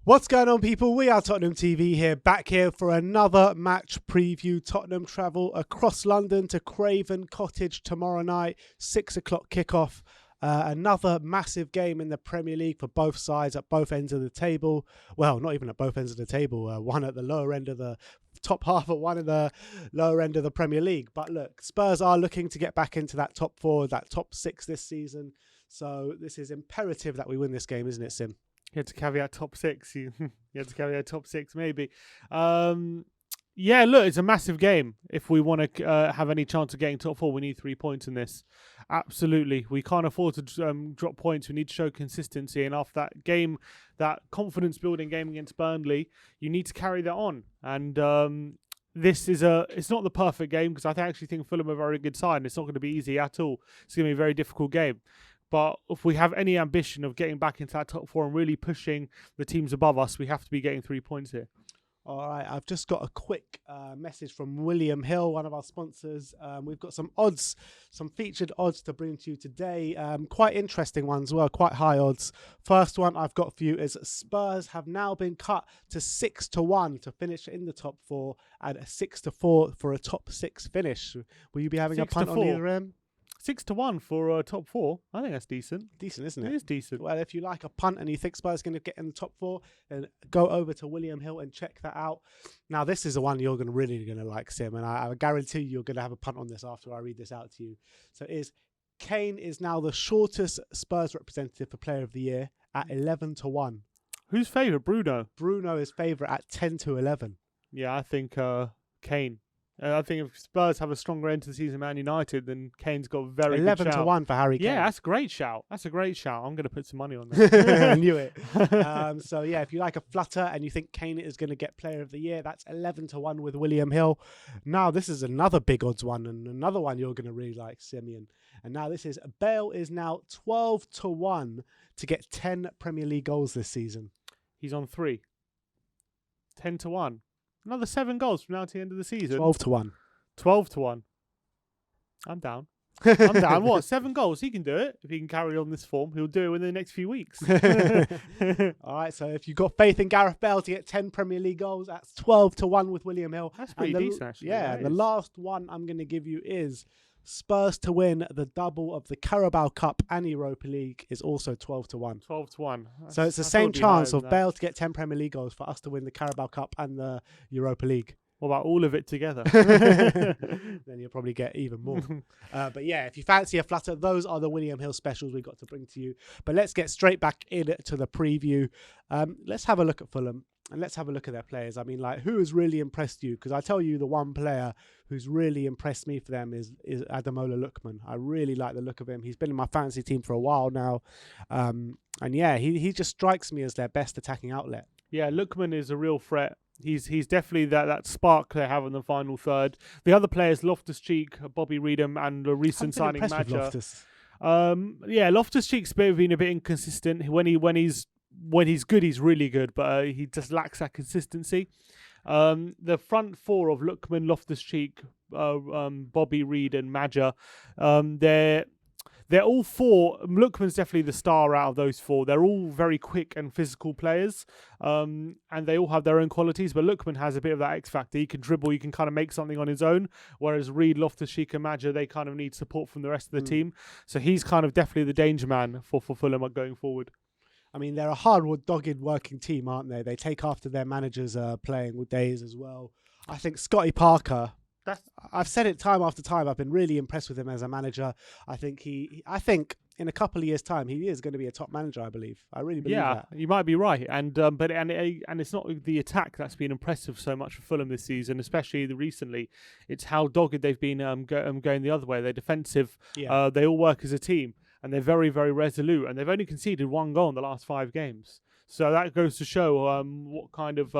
What's going on, people? We are Tottenham TV here, back here for another match preview. Tottenham travel across London to Craven Cottage tomorrow night, 6 o'clock kickoff. Another massive game in the Premier League for both sides at both ends of the table. Well, not even at both ends of the table. One at the lower end of the top half, and one at the lower end of the Premier League. But look, Spurs are looking to get back into that top four, that top six this season. So this is imperative that we win this game, isn't it, Sim? You had to caveat top six. You had to caveat top six, maybe. Yeah, look, it's a massive game. If we want to have any chance of getting top four, we need 3 points in this. Absolutely. We can't afford to drop points. We need to show consistency. And after that game, that confidence-building game against Burnley, you need to carry that on. And this is it's not the perfect game, because I actually think Fulham are a very good side, and it's not going to be easy at all. It's going to be a very difficult game. But if we have any ambition of getting back into that top four and really pushing the teams above us, we have to be getting 3 points here. All right, I've just got a quick message from William Hill, one of our sponsors. We've got some odds, some featured odds to bring to you today. Quite interesting ones as well, quite high odds. First one I've got for you is Spurs have now been cut to 6-1 to finish in the top four, and 6-4 for a top six finish. Will you be having a punt on either end? 6-1 for top four. I think that's decent. Decent, isn't it? It is decent. Well, if you like a punt and you think Spurs are going to get in the top four, then go over to William Hill and check that out. Now, this is the one you're really going to like, Sim, and I guarantee you're going to have a punt on this after I read this out to you. So Kane is now the shortest Spurs representative for Player of the Year at 11-1. Who's favourite? Bruno. Bruno is favourite at 10-11. Yeah, I think Kane. I think if Spurs have a stronger end to the season, Man United, then Kane's got a very good shout. 11-1 for Harry Kane. Yeah, that's a great shout. That's a great shout. I'm going to put some money on that. I knew it. So yeah, if you like a flutter and you think Kane is going to get Player of the Year, that's 11-1 with William Hill. Now this is another big odds one, and another one you're going to really like, Simeon. And now this is Bale is now 12-1 to get 10 Premier League goals this season. He's on 3. 10-1. Another 7 goals from now to the end of the season. 12-1. 12-1. I'm down. I'm down. What? 7 goals? He can do it. If he can carry on this form, he'll do it within the next few weeks. All right, so if you've got faith in Gareth Bale to get 10 Premier League goals, that's 12-1 with William Hill. That's pretty decent, actually. Yeah, the last one I'm going to give you is Spurs to win the double of the Carabao Cup and Europa League is also 12-1. 12-1. So it's the same chance of Bale to get 10 Premier League goals for us to win the Carabao Cup and the Europa League. What about all of it together? Then you'll probably get even more. But yeah, if you fancy a flutter, those are the William Hill specials we've got to bring to you. But let's get straight back into the preview. Let's have a look at Fulham. And let's have a look at their players. I mean, like, who has really impressed you? Because I tell you, the one player who's really impressed me for them is Ademola Lookman. I really like the look of him. He's been in my fantasy team for a while now. And yeah, he just strikes me as their best attacking outlet. Yeah, Lookman is a real threat. He's definitely that spark they have in the final third. The other players, Loftus-Cheek, Bobby Reedham, and the recent signing Madger. Yeah, Loftus-Cheek's been a bit inconsistent. When he's good, he's really good, but he just lacks that consistency. The front four of Lookman, Loftus-Cheek, Bobby Reed, and Madger, they're all four. Lookman's definitely the star out of those four. They're all very quick and physical players, and they all have their own qualities. But Lookman has a bit of that X factor. He can dribble. He can kind of make something on his own. Whereas Reed, Loftus-Cheek, and Madger, they kind of need support from the rest of the team. So he's kind of definitely the danger man for Fulham going forward. I mean, they're a hard, dogged working team, aren't they? They take after their managers' playing days as well. I think Scotty Parker, I've said it time after time, I've been really impressed with him as a manager. I think in a couple of years' time, he is going to be a top manager, I believe. I really believe that. Yeah, you might be right. And it's not the attack that's been impressive so much for Fulham this season, especially recently. It's how dogged they've been going the other way. They're defensive. Yeah. They all work as a team. And they're very, very resolute. And they've only conceded 1 goal in the last 5 games. So that goes to show what kind of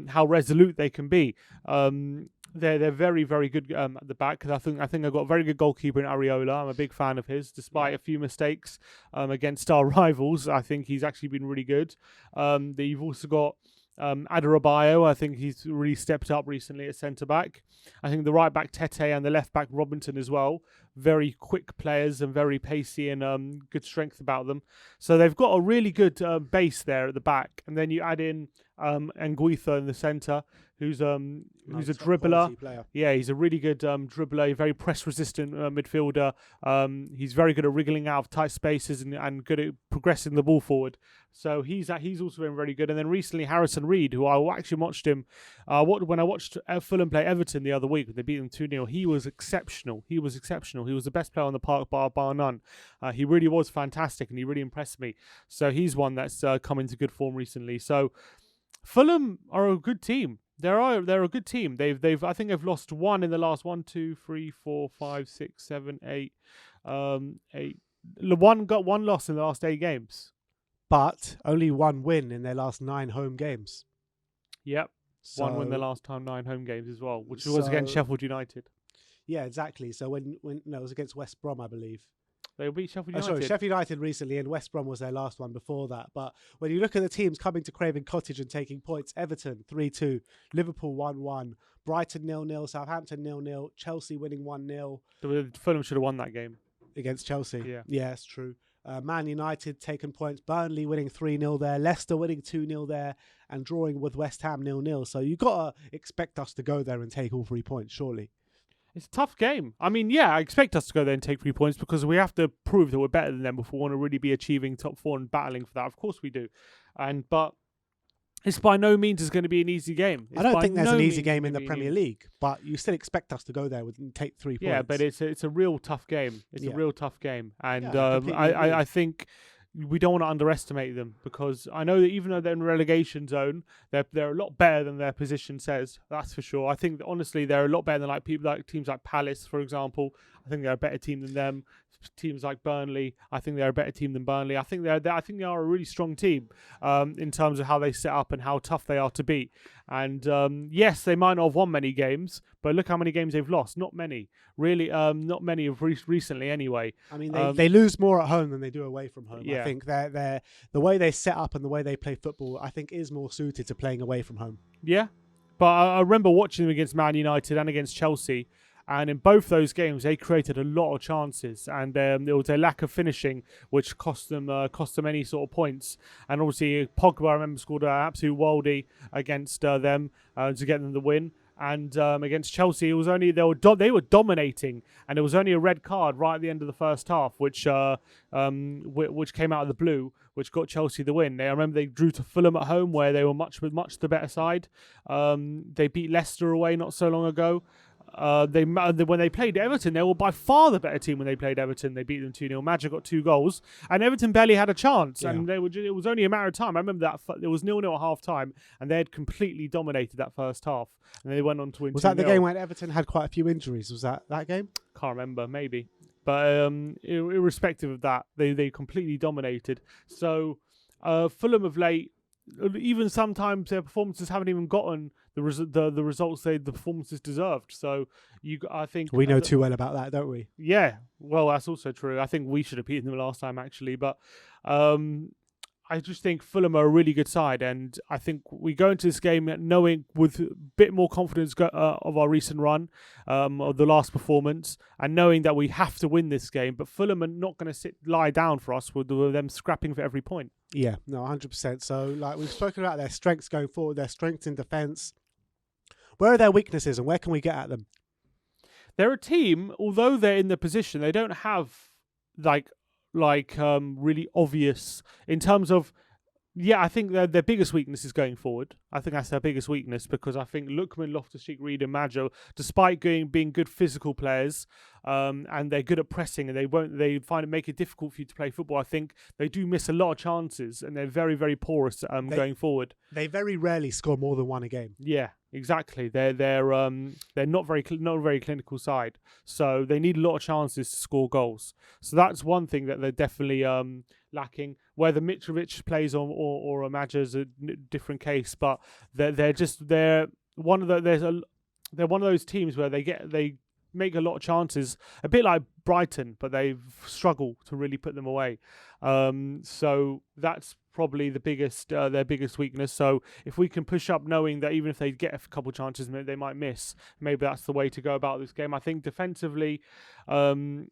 how resolute they can be. They're very, very good at the back. I think they've got a very good goalkeeper in Areola. I'm a big fan of his, despite a few mistakes against our rivals. I think he's actually been really good. You've also got Adebayo, I think he's really stepped up recently at centre-back. I think the right-back Tete and the left-back Robinson as well. Very quick players and very pacey and good strength about them. So they've got a really good base there at the back. And then you add in Anguissa in the centre, who's a dribbler. Yeah, he's a really good dribbler, very press-resistant midfielder. He's very good at wriggling out of tight spaces and good at progressing the ball forward. So he's also been very good. And then recently Harrison Reed, who I actually watched him when I watched Fulham play Everton the other week when they beat them 2-0. He was exceptional. He was the best player on the park, bar none. He really was fantastic, and he really impressed me. So he's one that's come into good form recently. So Fulham are a good team. They're a good team. I think they've lost one in the last 1, 2, 3, 4, 5, 6, 7, 8. Got one loss in the last 8 games. But only one win in their last 9 home games. Yep. So, one win the last time 9 home games as well, which was against Sheffield United. Yeah, exactly. So when it was against West Brom, I believe. They beat Sheffield United. Sorry, Sheffield United recently, and West Brom was their last one before that. But when you look at the teams coming to Craven Cottage and taking points, Everton 3-2, Liverpool 1-1, Brighton 0-0, Southampton 0-0, Chelsea winning 1-0. Fulham should have won that game. Against Chelsea. Yeah, it's true. Man United taking points, Burnley winning 3-0 there, Leicester winning 2-0 there, and drawing with West Ham 0-0. So you've got to expect us to go there and take all 3 points, surely. It's a tough game. I mean, yeah, I expect us to go there and take 3 points because we have to prove that we're better than them if we want to really be achieving top 4 and battling for that. Of course we do. But it's by no means is going to be an easy game. I don't think there's an easy game in the Premier League, but you still expect us to go there and take 3 points. Yeah, but it's a real tough game. It's a real tough game. And I think we don't want to underestimate them because I know that even though they're in relegation zone, they're a lot better than their position says. That's for sure. I think that honestly they're a lot better than teams like Palace, for example. I think they're a better team than them. Teams like Burnley, I think they're a better team than Burnley. I think they are a really strong team in terms of how they set up and how tough they are to beat. And yes, they might not have won many games, but look how many games they've lost. Not many, really. Not many of recently, anyway. I mean, they lose more at home than they do away from home. Yeah. I think the way they set up and the way they play football, I think, is more suited to playing away from home. Yeah, but I remember watching them against Man United and against Chelsea. And in both those games, they created a lot of chances, and there was a lack of finishing, which cost them any sort of points. And obviously, Pogba, I remember, scored an absolute worldie against them to get them the win. And against Chelsea, it was only they were dominating, and it was only a red card right at the end of the first half, which came out of the blue, which got Chelsea the win. I remember they drew to Fulham at home, where they were much the better side. They beat Leicester away not so long ago. When they played Everton, they were by far the better team when they played Everton. They beat them 2-0. Magic got 2 goals, and Everton barely had a chance. Yeah. And it was only a matter of time. I remember that it was 0-0 at half time, and they had completely dominated that first half, and they went on to win. Was 2-0. That the game when Everton had quite a few injuries? Was that game? Can't remember, maybe. But irrespective of that, they completely dominated. So Fulham of late, even sometimes their performances haven't even gotten the results the performances deserved. So I think we know too well about that, don't we? Yeah, well, that's also true. I think we should have beaten them last time actually, but I just think Fulham are a really good side, and I think we go into this game knowing with a bit more confidence of our recent run, of the last performance, and knowing that we have to win this game. But Fulham are not going to lie down for us with them scrapping for every point. Yeah, no, 100%. So, like we've spoken about their strengths going forward, their strengths in defence. Where are their weaknesses, and where can we get at them? They're a team, although they're in the position, they don't have really obvious in terms of. Yeah, I think their biggest weakness is going forward. I think that's their biggest weakness because I think Lookman, Loftus-Cheek, Reed and Maggio, despite being good physical players, and they're good at pressing, and they find it make it difficult for you to play football. I think they do miss a lot of chances, and they're very, very porous going forward. They very rarely score more than one a game. Yeah, exactly. They're not very clinical side, so they need a lot of chances to score goals. So that's one thing that they're definitely lacking. Whether Mitrovic plays or Maggio is a different case, but they're one of those teams where they make a lot of chances, a bit like Brighton, but they struggle to really put them away. So that's probably the biggest their biggest weakness. So if we can push up, knowing that even if they get a couple chances, they might miss. Maybe that's the way to go about this game. I think defensively, the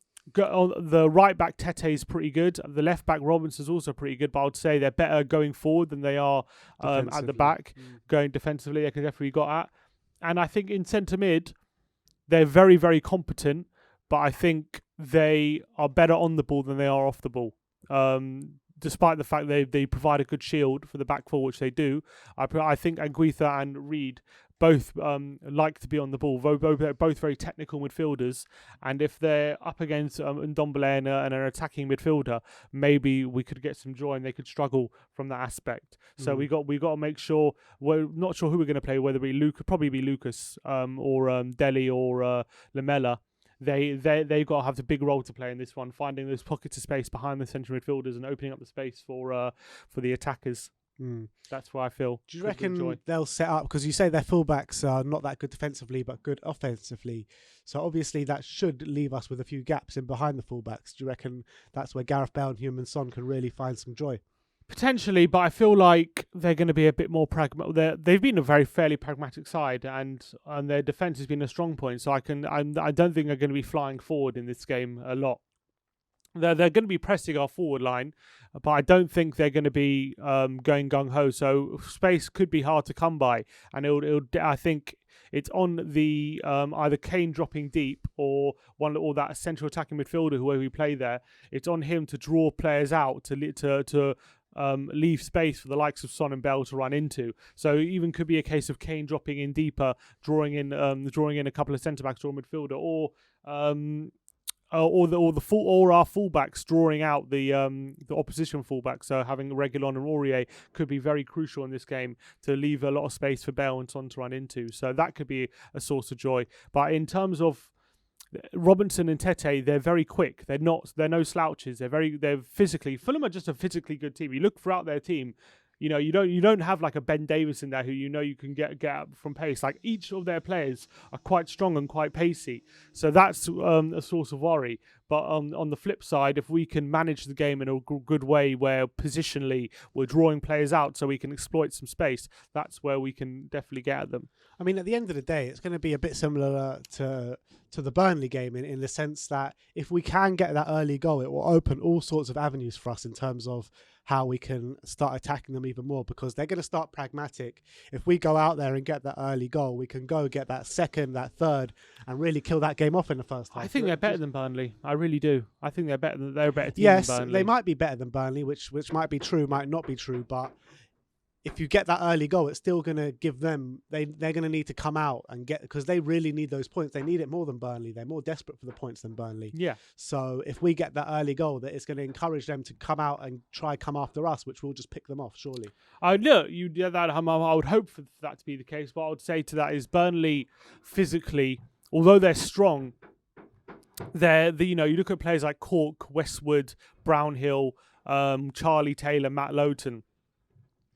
right back Tete is pretty good. The left back Robinson's also pretty good, but I would say they're better going forward than they are at the back. Going defensively, they can definitely got at. And I think in centre mid, they're very, very competent, but I think they are better on the ball than they are off the ball. Despite the fact they provide a good shield for the back four, which they do, I think Anguissa and Reed both like to be on the ball. Both very technical midfielders, and if they're up against Ndombele and an attacking midfielder, maybe we could get some joy and they could struggle from that aspect. So we got to make sure. We're not sure who we're going to play. Whether it be probably be Lucas or Dele or Lamela. They got to have the big role to play in this one, finding those pockets of space behind the centre midfielders and opening up the space for the attackers. That's what I feel. Do you reckon they'll set up, because you say their fullbacks are not that good defensively but good offensively, so obviously that should leave us with a few gaps in behind the fullbacks. Do you reckon that's where Gareth Bale and Heung-min Son can really find some joy? Potentially, but I feel like they're going to be a bit more pragmatic. They've been a fairly pragmatic side, and their defence has been a strong point. So I don't think they're going to be flying forward in this game a lot. They're going to be pressing our forward line, but I don't think they're going to be going gung ho. So space could be hard to come by, and I think it's on the either Kane dropping deep or that central attacking midfielder, whoever we play there. It's on him to draw players out to leave space for the likes of Son and Bell to run into. So even could be a case of Kane dropping in deeper, drawing in a couple of centre backs or a midfielder, or our fullbacks drawing out the opposition fullback. So having Reguilon and Aurier could be very crucial in this game to leave a lot of space for Bell and Son to run into. So that could be a source of joy. But in terms of Robinson and Tete, they're very quick. They're no slouches. They're physically. Fulham are just a physically good team. You look throughout their team, you don't have like a Ben Davis in there who you can get up from pace. Like each of their players are quite strong and quite pacey. So that's a source of worry. But on the flip side, if we can manage the game in a good way, where positionally we're drawing players out so we can exploit some space, that's where we can definitely get at them. I mean, at the end of the day, it's going to be a bit similar to the Burnley game in the sense that if we can get that early goal, it will open all sorts of avenues for us in terms of how we can start attacking them even more, because they're going to start pragmatic. If we go out there and get that early goal, we can go get that second, that third, and really kill that game off in the first half. I think they're better than Burnley. I really do. I think they're better than a better team than Burnley. Yes, they might be better than Burnley, which might be true, might not be true, but if you get that early goal, it's still going to give them, they're going to need to come out and get, because they really need those points. They need it more than Burnley. They're more desperate for the points than Burnley. Yeah. So if we get that early goal, that it's going to encourage them to come out and come after us, which will just pick them off, surely. I would hope for that to be the case. What I would say to that is Burnley physically, although they're strong, you look at players like Cork, Westwood, Brownhill, Charlie Taylor, Matt Lowton.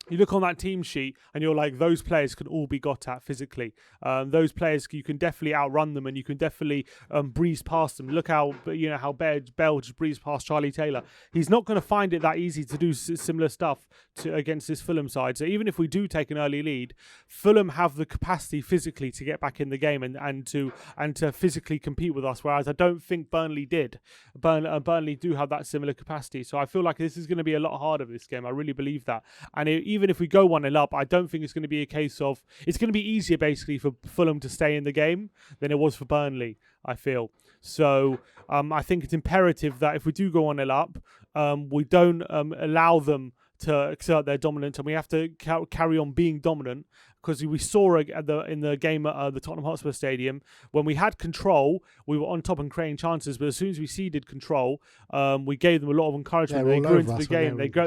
You look on that team sheet and you're like, those players can all be got at physically. Those players, you can definitely outrun them and you can definitely breeze past them. Look how Bell just breezed past Charlie Taylor. He's not going to find it that easy to do similar stuff against this Fulham side. So even if we do take an early lead, Fulham have the capacity physically to get back in the game and to physically compete with us, whereas I don't think Burnley did. Burnley do have that similar capacity. So I feel like this is going to be a lot harder this game. I really believe that. And even if we go 1-0 up, I don't think it's going to be a case of... It's going to be easier, basically, for Fulham to stay in the game than it was for Burnley, I feel. So I think it's imperative that if we do go 1-0 up, we don't allow them to exert their dominance, and we have to carry on being dominant, because we saw in the game at the Tottenham Hotspur Stadium, when we had control, we were on top and creating chances, but as soon as we ceded control, we gave them a lot of encouragement. They grew into the game. They go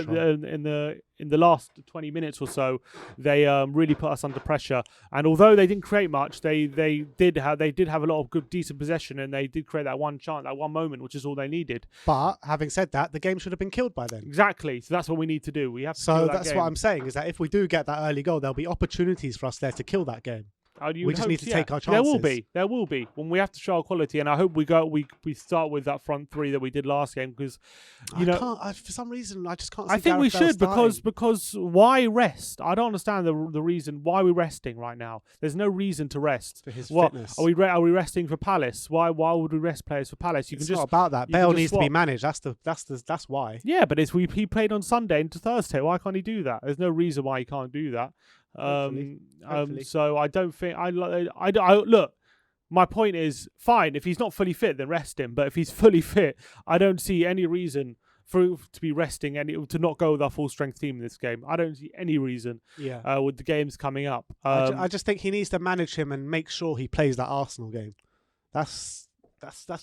in the last 20 minutes or so, they really put us under pressure. And although they didn't create much, they did have a lot of good, decent possession, and they did create that one chance, that one moment, which is all they needed. But having said that, the game should have been killed by then. Exactly. So that's what we need to do. We have to. So that's what I'm saying, is that if we do get that early goal, there'll be opportunities for us there to kill that game. We just need to take our chances. There will be when we have to show our quality, and I hope we start with that front three that we did last game because for some reason I just can't. See I think Gareth we Bale should because why rest? I don't understand the reason why we're resting right now. There's no reason to rest for his fitness. Are we resting for Palace? Why would we rest players for Palace? It's not about that. Bale needs to be managed. That's why. Yeah, but he played on Sunday into Thursday. Why can't he do that? There's no reason why he can't do that. Hopefully. So I don't think I look. My point is, fine, if he's not fully fit, then rest him. But if he's fully fit, I don't see any reason to be resting and to not go with our full strength team in this game. I don't see any reason. With the games coming up, I just think he needs to manage him and make sure he plays that Arsenal game. That's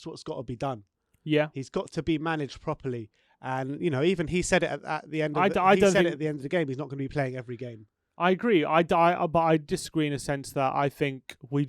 what's got to be done. Yeah, he's got to be managed properly. And even he said it at the end. At the end of the game. He's not going to be playing every game. I agree. But I disagree in a sense that I think we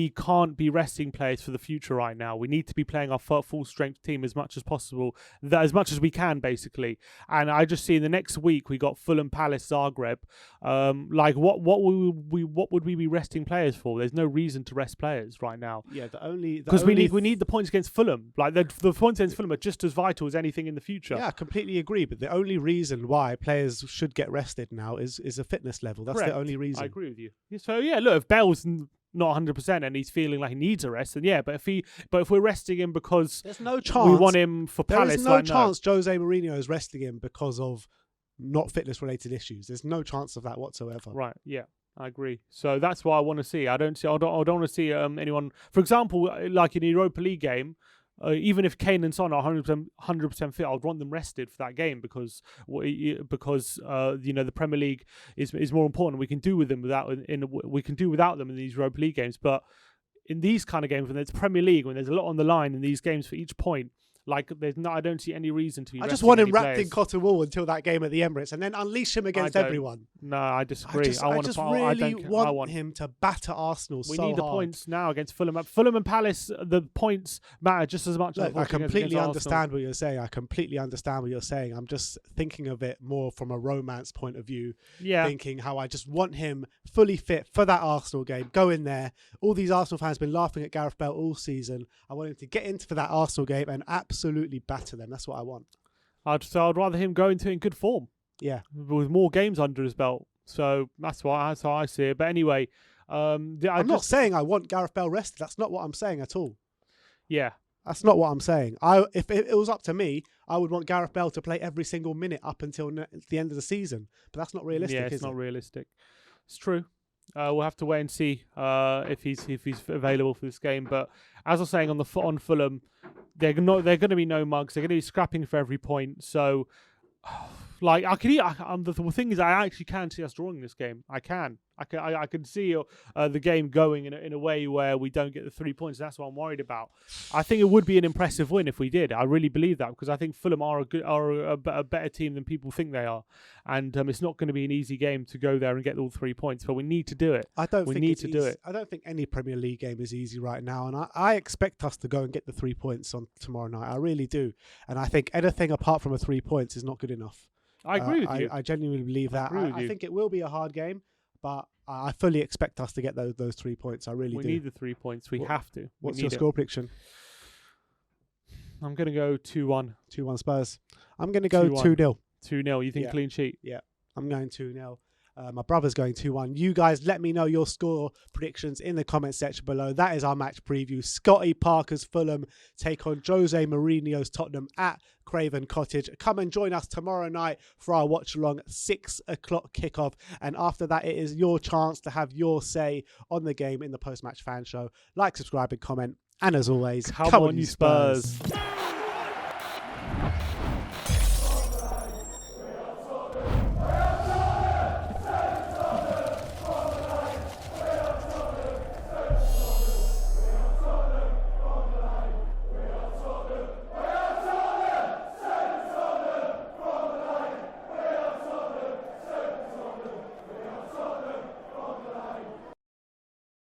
can't be resting players for the future right now. We need to be playing our full strength team as much as possible, as much as we can, basically. And I just see in the next week we got Fulham, Palace, Zagreb. What would we be resting players for? There's no reason to rest players right now. Yeah, because we need the points against Fulham. Like the points against Fulham are just as vital as anything in the future. Yeah, I completely agree. But the only reason why players should get rested now is a fitness level. That's Correct. The only reason. I agree with you. So yeah, look, if Bale's not 100% and he's feeling like he needs a rest, then yeah. But if we're resting him because there's no chance we want him for Palace, there is no chance Jose Mourinho is resting him because of not fitness related issues. There's no chance of that whatsoever. Right. Yeah. I agree. So that's what I want to see. I don't want to see anyone. For example, like in the Europa League game. Even if Kane and Son are 100% fit, I'd want them rested for that game because the Premier League is more important. We can do without them in these Europa League games. But in these kind of games, when there's Premier League, when there's a lot on the line in these games for each point, I don't see any reason to be. I just want him wrapped in cotton wool until that game at the Emirates, and then unleash him against everyone. No, I disagree. I want him to batter Arsenal. We need the points now against Fulham. Fulham and Palace, the points matter just as much. Look, I completely understand what you're saying. I'm just thinking of it more from a romance point of view. Yeah. Thinking how I just want him fully fit for that Arsenal game. Go in there. All these Arsenal fans have been laughing at Gareth Bale all season. I want him to get into for that Arsenal game and absolutely batter them. That's what I want. I'd rather him go into it in good form. Yeah, with more games under his belt. So that's how I see it. But anyway, I'm not saying I want Gareth Bale rested. That's not what I'm saying at all. Yeah, that's not what I'm saying. If it was up to me, I would want Gareth Bale to play every single minute up until the end of the season. But that's not realistic. Yeah, it's not realistic. It's true. We'll have to wait and see if he's available for this game. But as I was saying on Fulham, they're going to be no mugs. They're going to be scrapping for every point. So, the thing is, I actually can see us drawing this game. I can see the game going in a way where we don't get the 3 points. That's what I'm worried about. I think it would be an impressive win if we did. I really believe that because I think Fulham are a better team than people think they are, and it's not going to be an easy game to go there and get all 3 points. But we need to do it. I don't think any Premier League game is easy right now, and I expect us to go and get the 3 points on tomorrow night. I really do, and I think anything apart from 3 points is not good enough. I agree with you. I genuinely believe that. I think it will be a hard game, but I fully expect us to get those 3 points. I really do. We need the 3 points. We have to. What's your score prediction? I'm going to go 2-1. 2-1 Spurs. I'm going to go 2-0. 2-0. You think clean sheet? Yeah. I'm going 2-0. My brother's going 2-1. You guys let me know your score predictions in the comment section below. That is our match preview. Scotty Parker's Fulham take on Jose Mourinho's Tottenham at Craven Cottage. Come and join us tomorrow night for our watch along 6 o'clock kickoff. And after that, it is your chance to have your say on the game in the post-match fan show. Like, subscribe and comment. And as always, come on you Spurs.